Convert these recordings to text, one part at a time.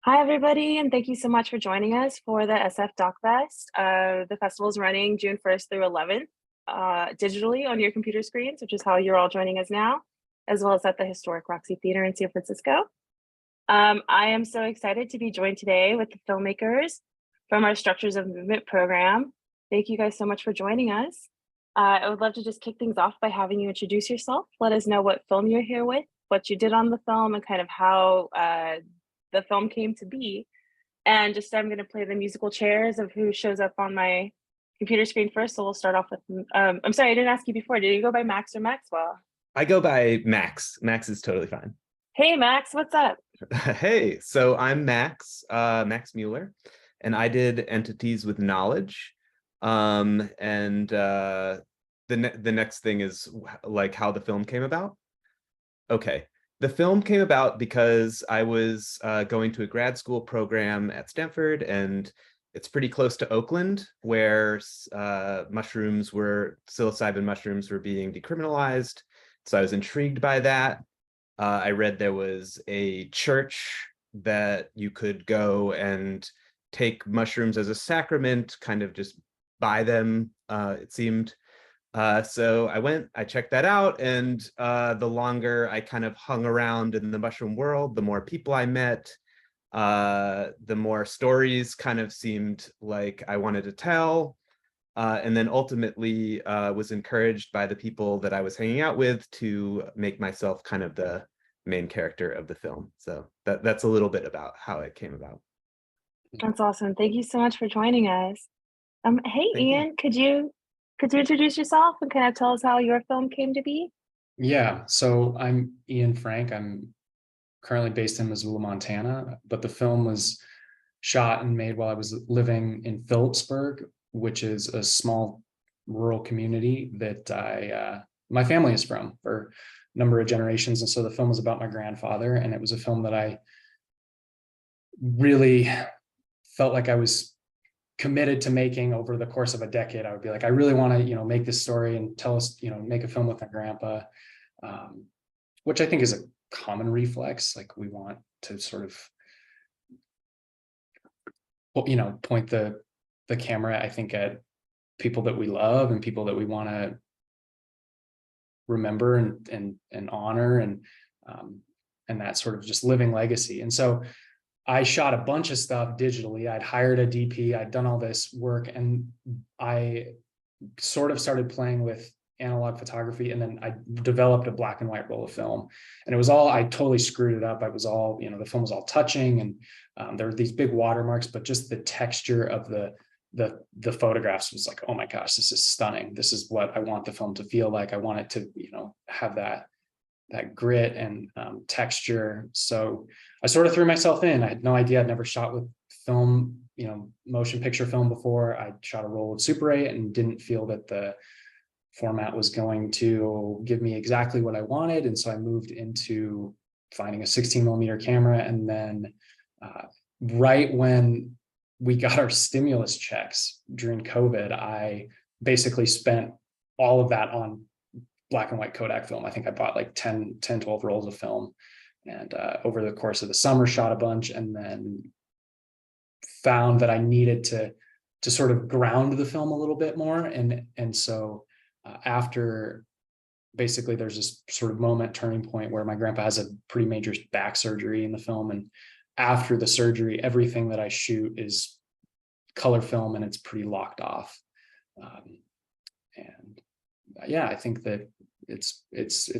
Hi, everybody, and thank you so much for joining us for the SF Doc Fest. The festival is running June 1st through 11th, digitally on your computer screens, which is how you're all joining us now, as well as at the historic Roxy Theater in San Francisco. I am so excited to be joined today with the filmmakers from our Structures of Movement program. Thank you guys so much for joining us. I would love to just kick things off by having you introduce yourself. Let us know what film you're here with, what you did on the film, and kind of how the film came to be. And just I'm going to play the musical chairs of who shows up on my computer screen first. So we'll start off with, I'm sorry, I didn't ask you before. Did you go by Max or Maxwell? I go by Max. Max is totally fine. Hey, Max, what's up? Hey, so I'm Max Mueller, and I did Entities with Knowledge. And the next thing is like how the film came about. Okay, the film came about because I was going to a grad school program at Stanford, and it's pretty close to Oakland, where psilocybin mushrooms were being decriminalized. So I was intrigued by that. I read there was a church that you could go and take mushrooms as a sacrament, kind of just buy them, it seemed. So I went, I checked that out, and the longer I kind of hung around in the mushroom world, the more people I met, the more stories kind of seemed like I wanted to tell. And then ultimately was encouraged by the people that I was hanging out with to make myself kind of the main character of the film. So that's a little bit about how it came about. That's awesome. Thank you so much for joining us. Hey, Thank you. Ian, could you introduce yourself and kind of tell us how your film came to be? Yeah, so I'm Ian Frank. I'm currently based in Missoula, Montana, but the film was shot and made while I was living in Phillipsburg, which is a small rural community that my family is from for a number of generations. And so the film was about my grandfather, and it was a film that I really felt like I was committed to making over the course of a decade. I would be like, I really want to, make this story and tell us, make a film with my grandpa, which I think is a common reflex. Like we want to sort of, point the camera, I think, at people that we love and people that we want to remember and honor, and that sort of just living legacy. And so I shot a bunch of stuff digitally. I'd hired a DP, I'd done all this work, and I sort of started playing with analog photography, and then I developed a black and white roll of film. And it was all, I totally screwed it up. I was all, the film was all touching, and there were these big watermarks, but just the texture of the photographs was like, oh my gosh, this is stunning. This is what I want the film to feel like. I want it to, have that grit and texture. So I sort of threw myself in. I had no idea. I'd never shot with film, motion picture film before. I shot a roll of Super 8 and didn't feel that the format was going to give me exactly what I wanted. And so I moved into finding a 16 millimeter camera. And then right when we got our stimulus checks during COVID, I basically spent all of that on black and white Kodak film. I think I bought like 10, 12 rolls of film, and over the course of the summer shot a bunch, and then found that I needed to sort of ground the film a little bit more. And so after basically there's this sort of turning point where my grandpa has a pretty major back surgery in the film. And after the surgery, everything that I shoot is color film, and it's pretty locked off. And yeah, I think that it's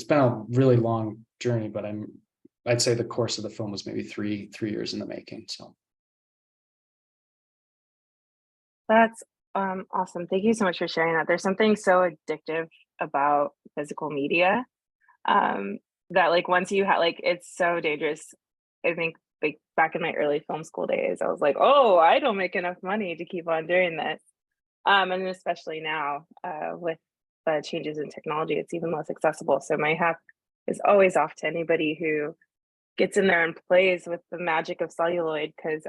been a really long journey, but I'd say the course of the film was maybe three years in the making. So That's awesome. Thank you so much for sharing that. There's something so addictive about physical media, that like once you have like it's so dangerous. I think like back in my early film school days, I was like, oh, I don't make enough money to keep on doing this. And especially now, with the changes in technology, it's even less accessible. So my hat is always off to anybody who gets in there and plays with the magic of celluloid, because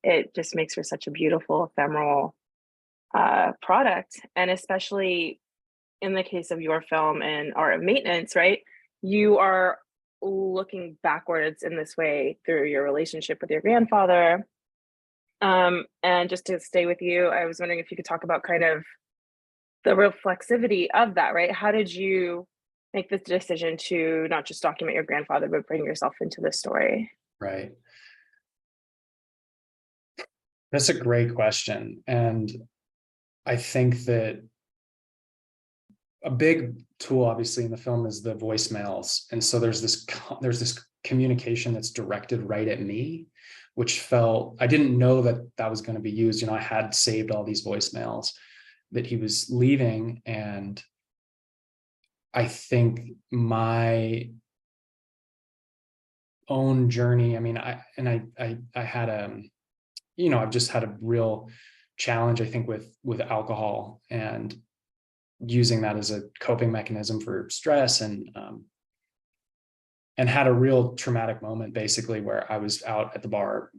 it just makes for such a beautiful ephemeral product. And especially in the case of your film and art of maintenance, right? You are looking backwards in this way through your relationship with your grandfather. And just to stay with you, I was wondering if you could talk about kind of the reflexivity of that, right? How did you make the decision to not just document your grandfather, but bring yourself into the story? Right. That's a great question. And I think that a big tool, obviously, in the film is the voicemails. And so there's this communication that's directed right at me, which felt, I didn't know that that was going to be used. You know, I had saved all these voicemails that he was leaving. And I think my own journey, I mean, I had you know, I've just had a real challenge, I think, with alcohol and using that as a coping mechanism for stress, and had a real traumatic moment, basically, where I was out at the bar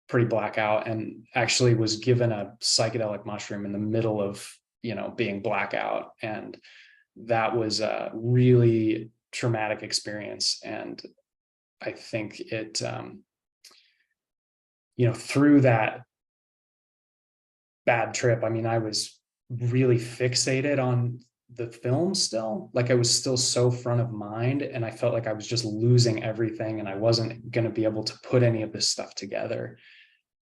pretty blackout, and actually was given a psychedelic mushroom in the middle of, you know, being blackout. And that was a really traumatic experience. And I think it, you know, through that bad trip, I mean, I was really fixated on the film still. Like, I was still so front of mind, and I felt like I was just losing everything, and I wasn't going to be able to put any of this stuff together.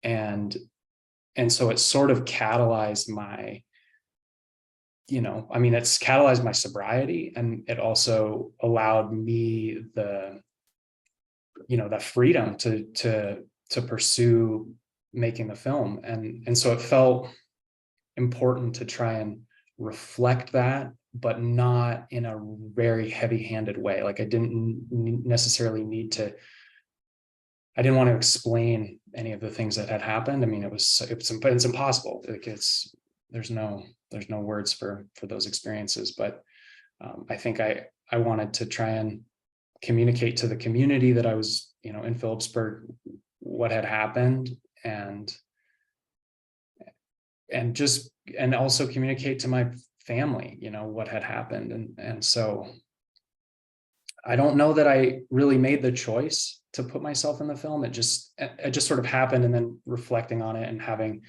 And so it sort of catalyzed my, you know, I mean, it's catalyzed my sobriety, and it also allowed me the, you know, the freedom to pursue making the film. And so it felt important to try and reflect that, but not in a very heavy-handed way. Like, I didn't necessarily need to, I didn't want to explain any of the things that had happened. I mean, it's impossible. Like, there's no words for those experiences. But I think I wanted to try and communicate to the community that I was, you know, in Phillipsburg, what had happened, and also communicate to my family, you know, what had happened. And so I don't know that I really made the choice to put myself in the film. It just sort of happened. And then reflecting on it and having,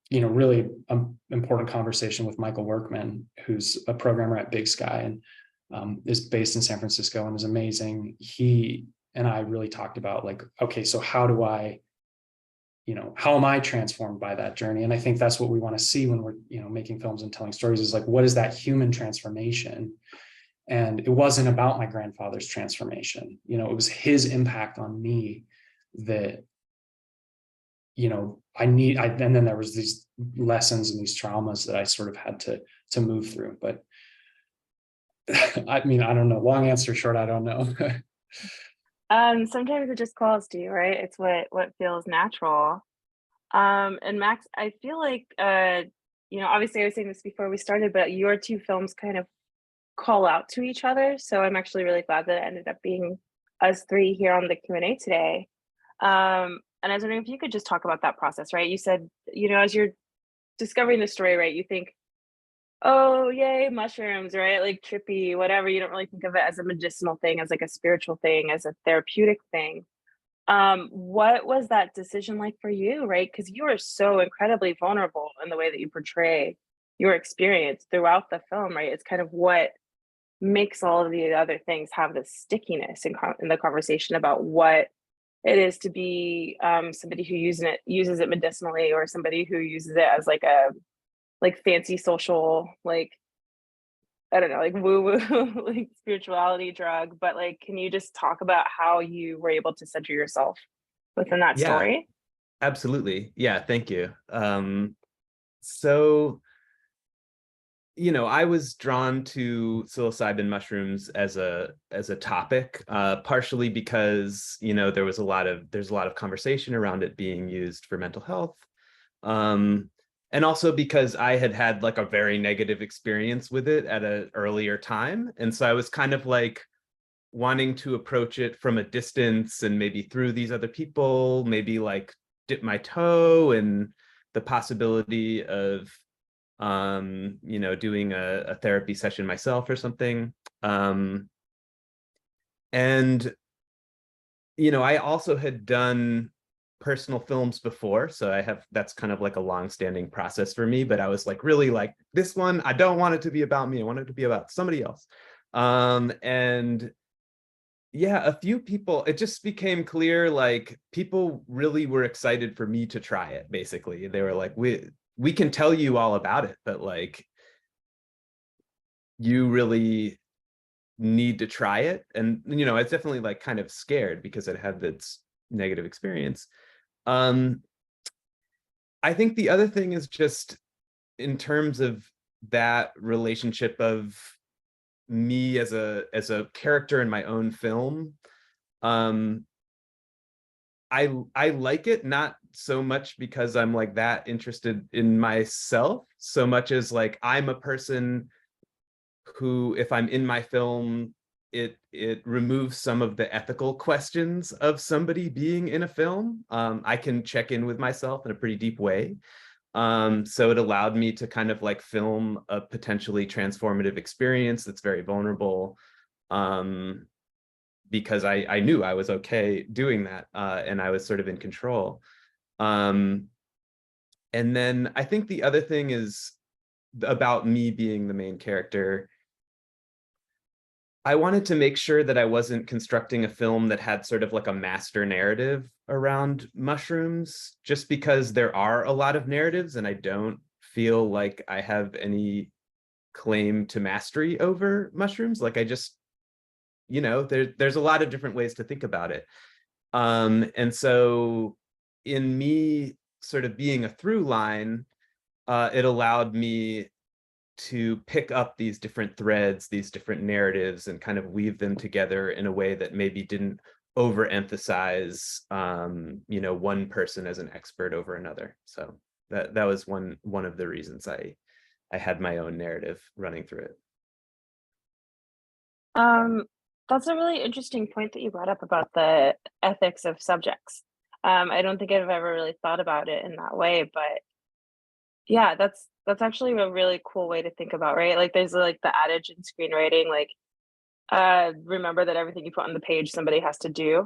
you know, really important conversation with Michael Workman, who's a programmer at Big Sky, and is based in San Francisco and is amazing. He and I really talked about, like, okay, so how do I, you know, how am I transformed by that journey? And I think that's what we want to see when we're, you know, making films and telling stories, is like, what is that human transformation? And it wasn't about my grandfather's transformation. You know, it was his impact on me that, you know, and then there was these lessons and these traumas that I sort of had to move through. But I mean, I don't know. Long answer short, I don't know. Sometimes it just calls to you, right? It's what feels natural. And Max, I feel like, you know, obviously I was saying this before we started, but your two films kind of call out to each other. So I'm actually really glad that it ended up being us three here on the Q&A today. And I was wondering if you could just talk about that process, right? You said, you know, as you're discovering the story, right, you think, oh, yay, mushrooms, right? Like trippy, whatever. You don't really think of it as a medicinal thing, as like a spiritual thing, as a therapeutic thing. What was that decision like for you, right? Because you are so incredibly vulnerable in the way that you portray your experience throughout the film, right? It's kind of what makes all of the other things have this stickiness in the conversation about what it is to be somebody who uses it medicinally, or somebody who uses it as like a fancy social, like, I don't know, like woo woo like spirituality drug. But like, can you just talk about how you were able to center yourself within that Yeah, story? absolutely. Yeah, thank you. So, you know, I was drawn to psilocybin mushrooms as a topic, partially because, you know, there's a lot of conversation around it being used for mental health. And also because I had like a very negative experience with it at an earlier time. And so I was kind of like wanting to approach it from a distance, and maybe through these other people, maybe like dip my toe in the possibility of you know, doing a therapy session myself or something. And, I also had done personal films before, so that's kind of like a long-standing process for me, but I was like, really, like, this one, I don't want it to be about me. I want it to be about somebody else. And yeah, a few people, it just became clear, like, people really were excited for me to try it. Basically, they were like, we can tell you all about it, but like, you really need to try it. And it's definitely like kind of scared because it had this negative experience. um I think the other thing is just in terms of that relationship of me as a character in my own film. um I like it, not so much because I'm like that interested in myself, so much as like I'm a person who, if I'm in my film, it removes some of the ethical questions of somebody being in a film. I can check in with myself in a pretty deep way. So it allowed me to kind of like film a potentially transformative experience that's very vulnerable. Because I knew I was okay doing that, and I was sort of in control. Um, and then I think the other thing is about me being the main character. I wanted to make sure that I wasn't constructing a film that had sort of like a master narrative around mushrooms, just because there are a lot of narratives and I don't feel like I have any claim to mastery over mushrooms. Like, I just, there's a lot of different ways to think about it. And so in me sort of being a through line, it allowed me to pick up these different threads, these different narratives, and kind of weave them together in a way that maybe didn't overemphasize, one person as an expert over another. So that was one of the reasons I had my own narrative running through it. Um, that's a really interesting point that you brought up about the ethics of subjects. I don't think I've ever really thought about it in that way, but yeah, that's actually a really cool way to think about, right? Like there's like the adage in screenwriting, like remember that everything you put on the page somebody has to do,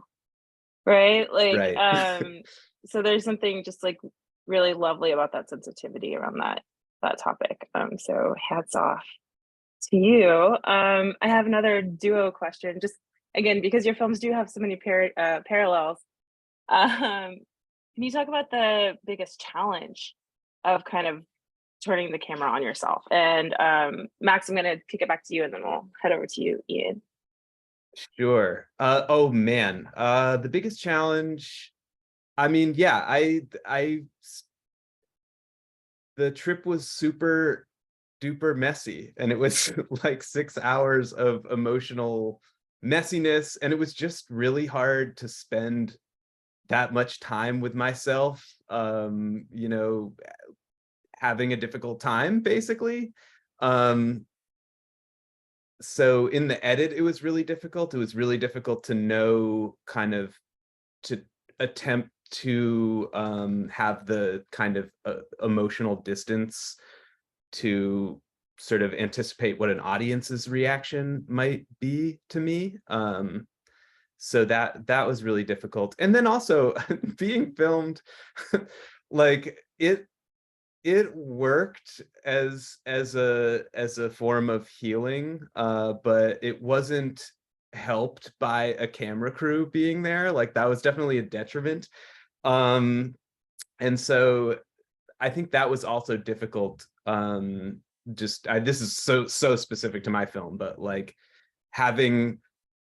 right? Like Right. so there's something just like really lovely about that sensitivity around that topic. So hats off to you. I have another duo question, just again because your films do have so many parallels. Can you talk about the biggest challenge of kind of turning the camera on yourself? And Max, I'm going to kick it back to you, and then we'll head over to you, Ian. Sure. Oh man. The biggest challenge. I mean, yeah, the trip was super duper messy, and it was like 6 hours of emotional messiness, and it was just really hard to spend that much time with myself, having a difficult time, basically. um so in the edit, it was really difficult. It was really difficult to know, kind of, to attempt to have the kind of emotional distance to sort of anticipate what an audience's reaction might be to me. So that was really difficult. And then also being filmed, like, it worked as a form of healing, but it wasn't helped by a camera crew being there. Like, that was definitely a detriment. um and so I think that was also difficult. This is so specific to my film, but like, having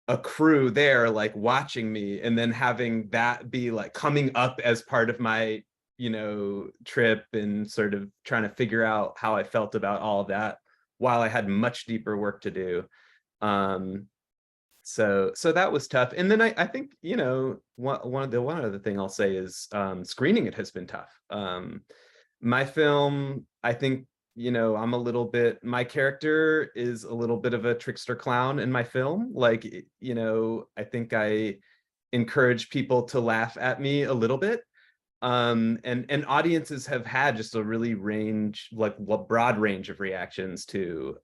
a crew there, like, watching me, and then having that be like coming up as part of my trip, and sort of trying to figure out how I felt about all of that while I had much deeper work to do. um so that was tough. And then I think, one other thing I'll say is, screening it has been tough. My film, I think, my character is a little bit of a trickster clown in my film. Like, I think I encourage people to laugh at me a little bit. And audiences have had just a really broad range of reactions to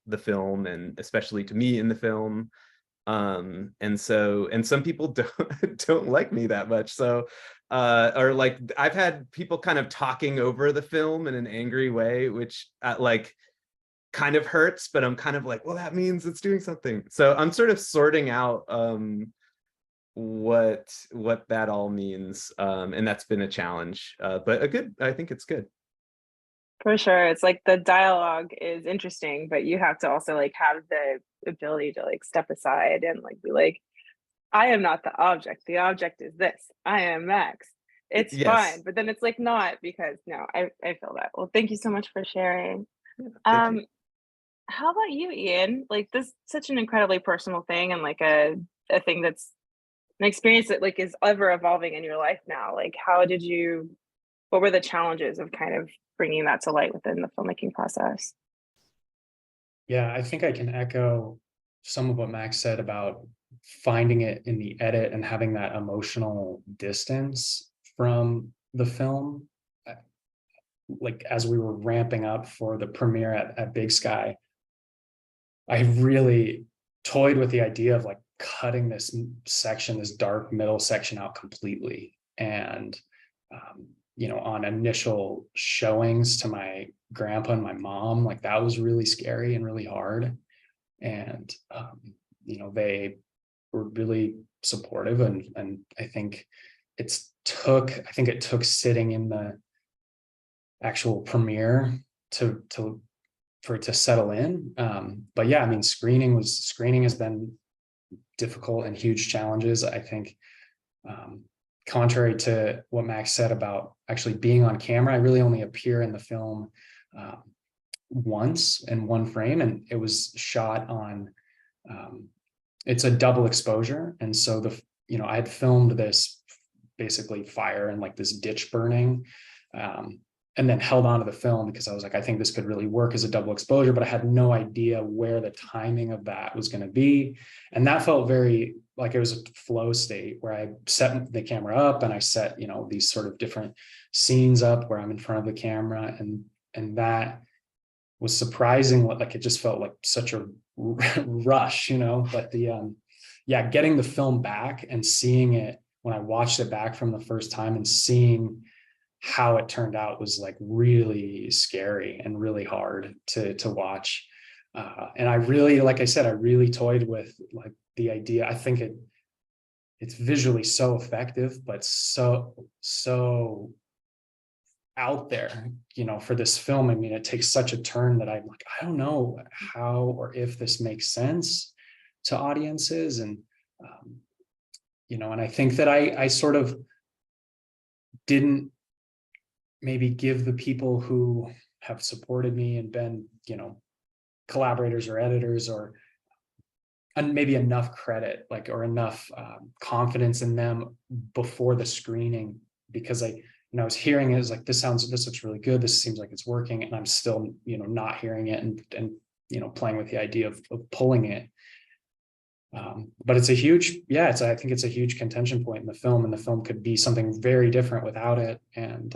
the film, and especially to me in the film. And some people don't like me that much. So or like I've had people kind of talking over the film in an angry way, which like kind of hurts, but I'm kind of like, well, that means it's doing something. So I'm sort of sorting out what that all means. And that's been a challenge, but I think it's good. For sure. It's like the dialogue is interesting, but you have to also like have the ability to like step aside and like be like, I am not the object. The object is this. I am Max. It's Yes. fine. But then it's like not, because no, I feel that. Well, thank you so much for sharing. Thank you. How about you, Ian? Like this such an incredibly personal thing, and like a thing that's an experience that like is ever evolving in your life now. Like what were the challenges of kind of bringing that to light within the filmmaking process? Yeah, I think I can echo some of what Max said about finding it in the edit and having that emotional distance from the film. Like as we were ramping up for the premiere at Big Sky, I really toyed with the idea of like cutting this section, this dark middle section out completely. And, on initial showings to my grandpa and my mom, like that was really scary and really hard. And, they were really supportive. And I think it took sitting in the actual premiere for it to settle in. But yeah, I mean, screening has been difficult and huge challenges. I think, contrary to what Max said about actually being on camera, I really only appear in the film once in one frame, and it was shot on, it's a double exposure. And so I had filmed this basically fire and like this ditch burning, and then held on to the film because I was like, I think this could really work as a double exposure, but I had no idea where the timing of that was going to be. And that felt very like it was a flow state where I set the camera up and I set, these sort of different scenes up where I'm in front of the camera. And that was surprising. Like it just felt like such a rush, but getting the film back and seeing it when I watched it back from the first time and seeing how it turned out was like really scary and really hard to watch. And I really, like I said, I really toyed with like the idea. I think it's visually so effective, but so out there, for this film. I mean, it takes such a turn that I'm like, I don't know how or if this makes sense to audiences. And, and I think that I sort of didn't maybe give the people who have supported me and been, collaborators or editors and maybe enough credit, like, or enough confidence in them before the screening, because I was hearing it as like, this looks really good. This seems like it's working. And I'm still, not hearing it and playing with the idea of pulling it. But it's I think it's a huge contention point in the film, and the film could be something very different without it. And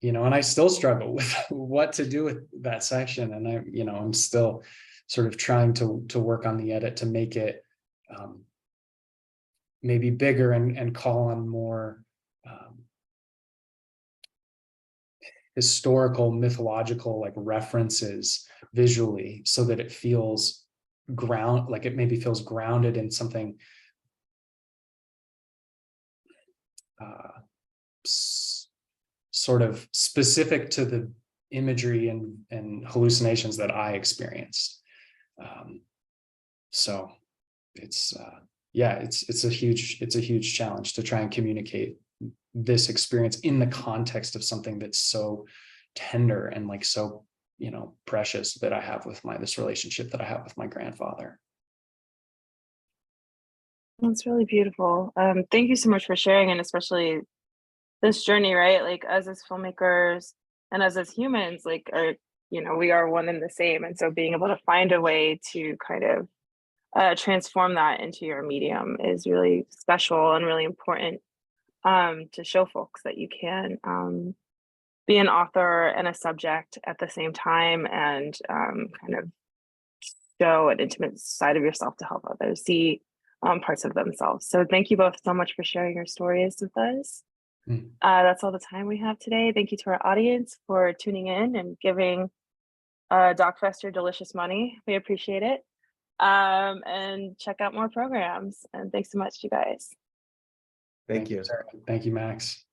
and I still struggle with what to do with that section. And I'm still sort of trying to work on the edit to make it maybe bigger and call on more historical, mythological like references visually, so that it feels it maybe feels grounded in something sort of specific to the imagery and hallucinations that I experienced. So it's a huge challenge to try and communicate this experience in the context of something that's so tender and like so precious that I have with this relationship that I have with my grandfather. That's really beautiful. Thank you so much for sharing, and especially this journey, right? Like as filmmakers and as humans, like we are one and the same. And so being able to find a way to kind of transform that into your medium is really special and really important to show folks that you can be an author and a subject at the same time, and kind of show an intimate side of yourself to help others see parts of themselves. So thank you both so much for sharing your stories with us. That's all the time we have today. Thank you to our audience for tuning in and giving DocFest your delicious money. We appreciate it. And check out more programs. And thanks so much, you guys. Thank you. Sarah. Thank you, Max.